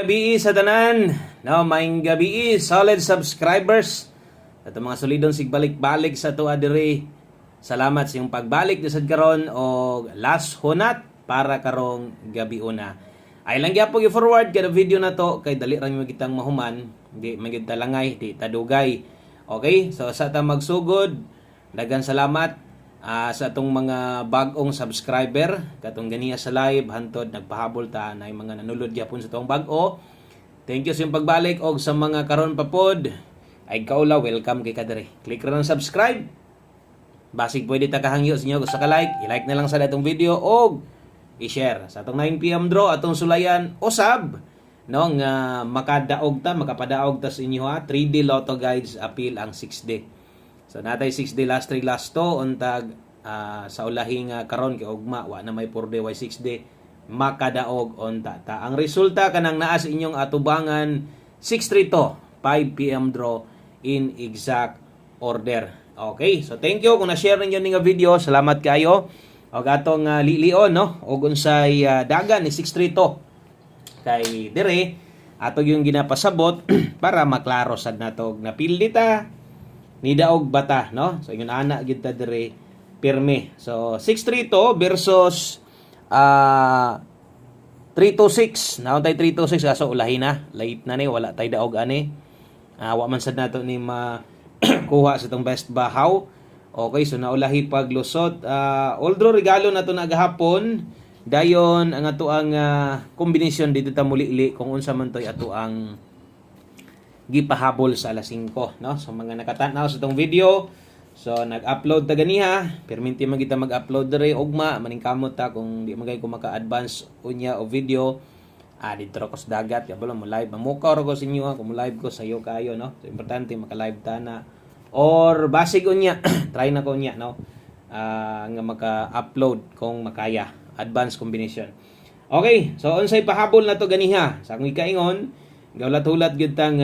Gabi sa tanan, no, maing gabi solid subscribers. At mga solidong sigbalik-balik sa tuwa diri. Salamat sa iyong pagbalik sa karon o last hunat para karong gabi una. Ay lang gyapon i-forward kada video na to kay dali ra magitang mahuman, di magid talangay, di tadugay. Okay? So sa ta magsugod, daghang salamat sa atong mga bag-ong subscriber katong ganiya sa live hantod nagpahabol ta na mga nanulod gyapon sa tuong bag-o. Thank you sa iyong pagbalik og sa mga karon pa pod ay kaula welcome kay kadere. Click ra ng subscribe. Basig pwede ta kahangyo sa inyo gusto ka like, i-like na lang sa atong video og i-share sa atong 9 PM draw atong sulayan usab no nga makadaog ta makapadaog ta sa inyo ha 3D Lotto Guides appeal ang 6D. So natay 6D last 3 last 2 untag sa ulahing karon kay ugma wa na may 4D y 6D makadaog unta ta. Ang resulta kanang naa sa inyong atubangan 6-3 to 5 PM draw in exact order. Okay, so thank you kung na-share ninyo ning video. Salamat kayo. Og atong lilion no og unsay dagan ni 6-3 to kay dire ato yung ginapasabot para maklaro sad nato napildi ta ni daog bata no. So yung ana gid ta dire pirme. So 6-3 to versus 3-2-6. Naon tay 3-2-6 kaso ulahin na. Late na ni wala tay daog ani. Wa man sad nato ni kuha sa tong best bahaw. Okay, so naulahi paglusot. Although regalo na to nagahapon, dayon ang ato ang kombinasyon dito ta muli kung unsa man toy ato ang gipahabol sa alas 5, no? So mga nakatanaw sa itong video, so nag-upload ta ganiha, perminti man kita mag-upload diri ugma maningkamot ta kung di magay ko maka-advance unya o video. Dito ko sa dagat, kaya mo live, mamukaw ko sa inyo kung live ko sayo kayo, no? So importante maka-live ta na or basig unya, try na ko unya, no? Nga maka-upload kung makaya, advance combination. Okay, so unsay pahabol na to ganiha, sa akong ikaingon gawlat-hulat gyud tang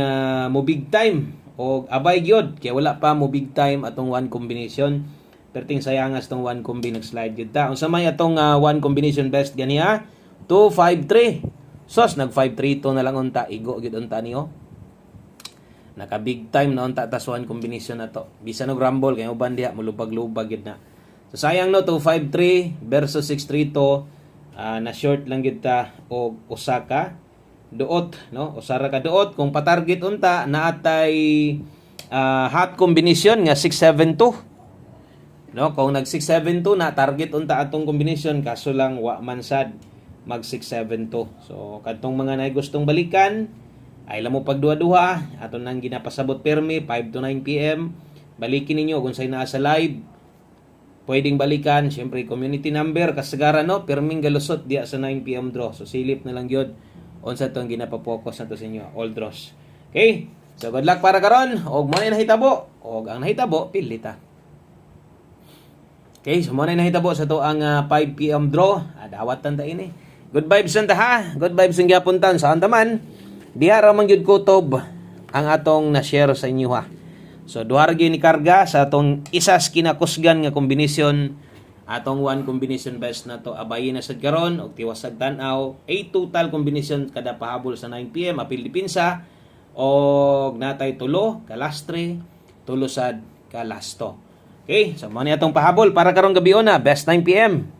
mo big time o abay gyud kay wala pa mo big time atong one combination perting sayangas tong one combi nag-slide gyud ta unsa may atong one combination best ganiha 253 sos nag 532 na lang unta igo gyud unta niyo naka big time na unta tas one combination na to bisan og rumble kay uban diha mulubag-lubag gyud na so sayang no 253 versus 632 na short lang gyud ta og Osaka duot no usara ka duot kung pa-target unta naatay hot combination nga 672 no kung nag 672 na target unta atong combination kaso lang wa man sad mag 672 so kadtong mga nay gustong balikan ay lamo pagduha-duha aton nang ginapasabot permi 5 to 9 PM balikin ninyo kung say naa sa live pwedeng balikan syempre community number kasagaran no perming galusot diya sa 9 PM draw so silip na lang gyud unsa tong ginapapokus nato sa inyo all draws. Okay? So good luck para karon og mo na nahitabo og ang nahitabo pili ta. Okay, so mo na nahitabo sa to ang 5 PM draw. Dawatan ta ini. Good vibes ta ha. Good vibes ang giapuntan sa antaman. Diha ra man gyud kutob ang atong na-share sa inyo ha. So duha ra gyud ni karga sa atong isas kinakusgan nga kombinasyon atong one combination best na to abayin na sad karon og tiwasag tan-aw 8 total combination kada pahabol sa 9 PM apil dipinsa og natay tulo kalastre tulo sad kalasto. Okay, so mo ni atong pahabol para karong gabi na best 9 PM.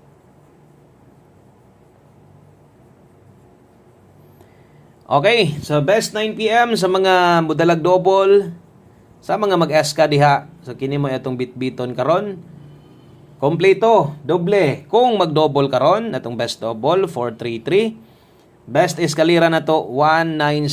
Okay, so best 9 PM sa mga mudalag double sa mga mag-eska diha. So kini mo atong bitbiton karon. Kompleto, doble. Kung mag-double karon atong best double 433. Best eskalera na to 190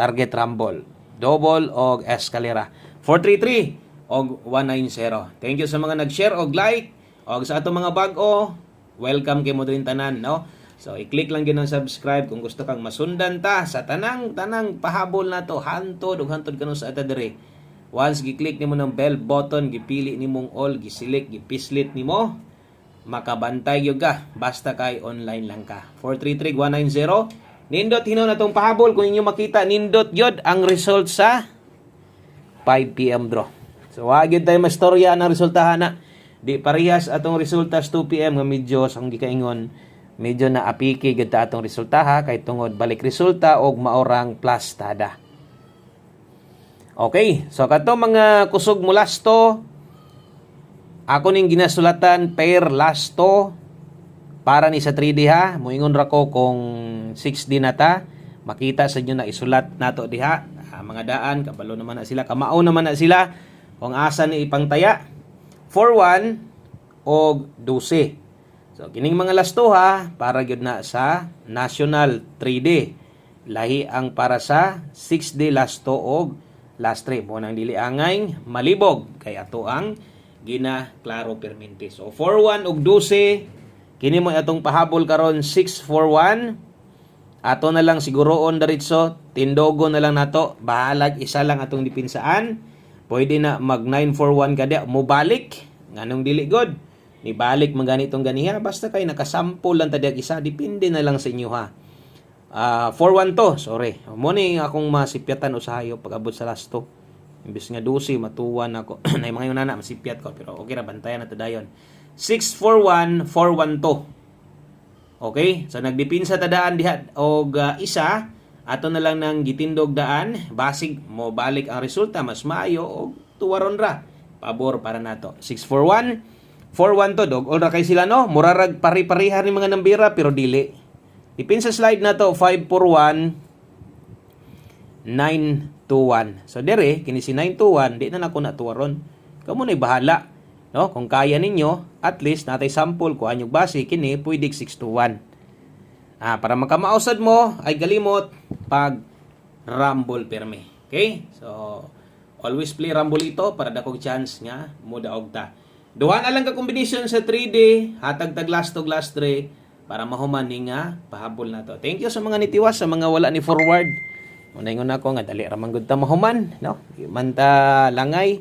target rumble. Double og eskalera. 433 og 190. Thank you sa mga nag-share og like og sa atong mga bag-o. Welcome kay mo din tanan, no? So i-click lang gyud ang subscribe kung gusto kang masundan ta sa tanang pahabol na to hantod ug hantod kanon sa ata dire. Once gi-click nimo ng bell button, gipili nimong all, gi-select, gipislit nimo, makabantay gyud ka basta kay online lang ka. 433-190. Nindot hinon atong pahabol kung inyo makita nindot gyud ang result sa 5 PM draw. So wa gyud tay mastorya ang resultahan na. Di parehas atong resulta sa 2 PM nga medyo sang gikaingon medyo na apiki gud ta atong resulta ha, kay tungod balik resulta og maorang plus tada. Okay, so kato mga kusog mo lasto, ako ning ginasulatan per lasto para ni sa 3D ha. Moingon ra ko kung 6D na ta, makita sa inyo na isulat nato diha. Mga daan, kabalo naman na sila, kamao naman na sila kung asa ni ipangtaya. 4-1 o 12. So, kining mga lasto ha, para gyud na sa National 3D. Lahi ang para sa 6D lasto og last 3. Mo nang dili angay malibog. Kay ato ang gina klaro permente. So, 4-1 og 12. Kini mo atong pahabol karon 6-4-1. Ato na lang siguroon diretso. Tindogo na lang nato. Bahalag isa lang atong dipinsaan. Pwede na mag 9-4-1 kada. Mubalik. Nganong dili god. Ni balik man ganitong ganiha, basta kay nakasample lang tadi isa, depende na lang sa inyo ha. 4-1 to, sorry. Mo ni akong masipyatan usahayo pag abot sa lasto. Imbis nga 12 matuwan ako. Nay mga yunana masipyat ko pero okay ra bantayan na to dayon. 6-4-1, 4-1 to. Okay? So nagdipinsa tadaan diha og isa, ato na lang nang gitindog daan, basig mo balik ang resulta mas maayo og tuwaron ra. Pabor para nato. 6-4-1 4-1 to dog. All ra kay sila no. Murarag pari-pariha ni mga nambira pero dili. Dipin sa slide na to 5-4-1 9-2-1. So dere kini si 9-2-1 di na nako natuwaron. Kamo na bahala no. Kung kaya ninyo at least natay sample ko anyog base kini pwede 6-2-1. Para makamausad mo ay galimot pag rumble perme. Okay? So always play rumble ito para dakog chance nga mo daog ta. Duha na lang ka combination sa 3D, hatag tag last to last 3 para mahuman ni nga pahabol na to. Thank you sa mga nitiwas, sa mga wala ni forward. Unaingon ako nga dali ra man gud ta mahuman, no? Man ta langay.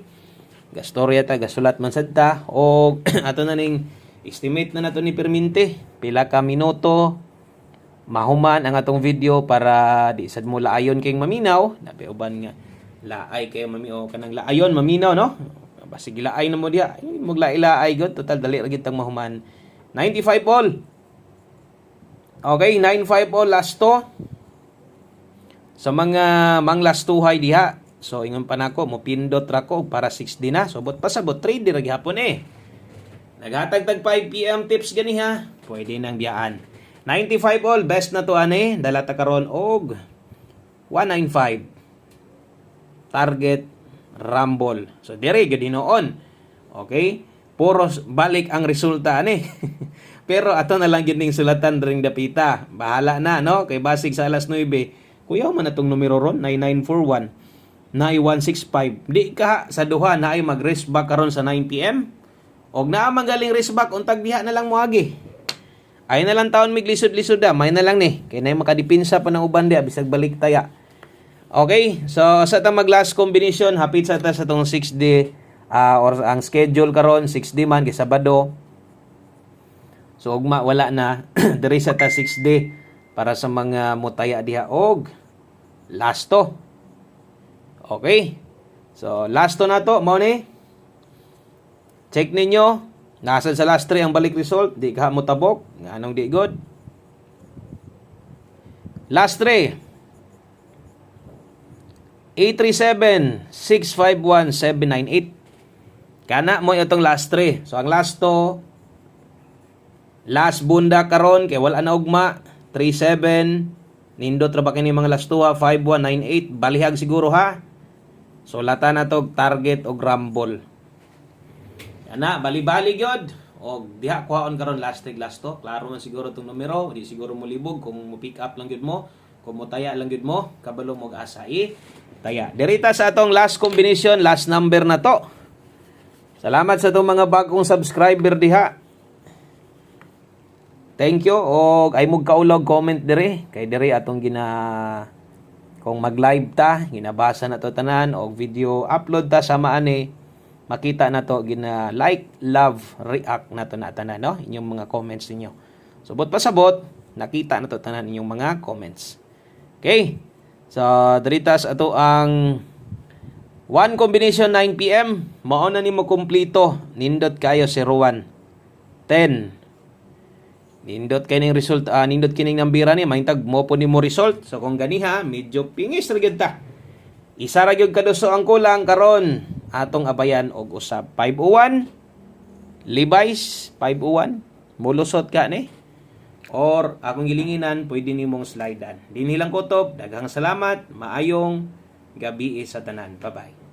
Gastorya ta gasulat man sad ta og ato na ning estimate na nato ni permente pila ka minuto mahuman ang atong video para di sad mo laayon kay maminaw. Napi uban nga laay kay mamio kanang laayon maminaw, no? Basta gilaay na mo diya. Maglaay-laay god. Total, dali rin kitang mahuman. 95 all. Okay, 95 all last to. Sa mga manglastuhay diha. So, ingon pa nako mopindot ra ko para 6D na. So, bot pasabot, 3D ra gihapon eh. Naghatag-tag 5 PM tips gani ha. Pwede nang biyaan. 95 all, best na to ane. Dala ta karon og 195. Target rumble. So dire gid noon. Okay? Puro balik ang resulta ani. Pero ato na lang gid ning sulatan ring dapita. Bahala na no kay basig sa alas 9. Kuyaw man atong numero ron 9941 9165. Di ka sa duha na ay mag-rest back karon sa 9 PM. Og naa magaling rest back untag diha na lang moagi. Ay na lang taon mig lisod-lisod da, may na lang ni. Kay nay makadipinsa pa ng uban dia bisag balik taya. Okay, so sa ta mag last combination, hapit sa ta sa tong 6D or ang schedule karon 6D man kay Sabado. So ugma wala na diri sa ta 6D para sa mga mutaya diha og last to. Okay. So last to na to mo ni. Check ninyo, nasa sa last 3 ang balik result, di ka mo tabok, nganong di good. Last 3 837 651 798. Kana mo itong last 3. So ang last to last bunda karon kay wala na ugma 37 nindot ra ba kini mga last 2 5198 balihag siguro ha. So lata na to target og rumble. Ana bali-bali gyud og diha kuhaon karon last tag last to. Klaro man siguro tong numero, di siguro mo libog kung mo pick up lang gyud mo, kung mo taya lang gyud mo, kabalo mo asai. Taya. Dirita sa atong last combination, last number na to. Salamat sa itong mga bagong subscriber diha. Thank you. O ay mong kaulog comment dire. Kay dire atong kung mag-live ta, ginabasa na to tanan o video upload ta sama ani. Makita na to like, love, react na to na tanan, no? Inyong mga comments ninyo. So bot pasabot, nakita na to tanan inyong mga comments. Okay? So, diritas ato ang one combination 9 PM. Mao na nimo kumplito. Nindot kayo 01 10 Nindot kay ning result, nindot kining nambira ni mahintag mo po nimo result. So kung ganiha, medyo pingis ra gyud ta. Isa ra gyud kaduso ang kulang karon atong abayan og usab 501 Levi's 501 mulusot ka ni or akong gilinginan pwede nimong slidean. Dinhi lang kutob, daghang salamat, maayong gabi sa tanan. Bye-bye.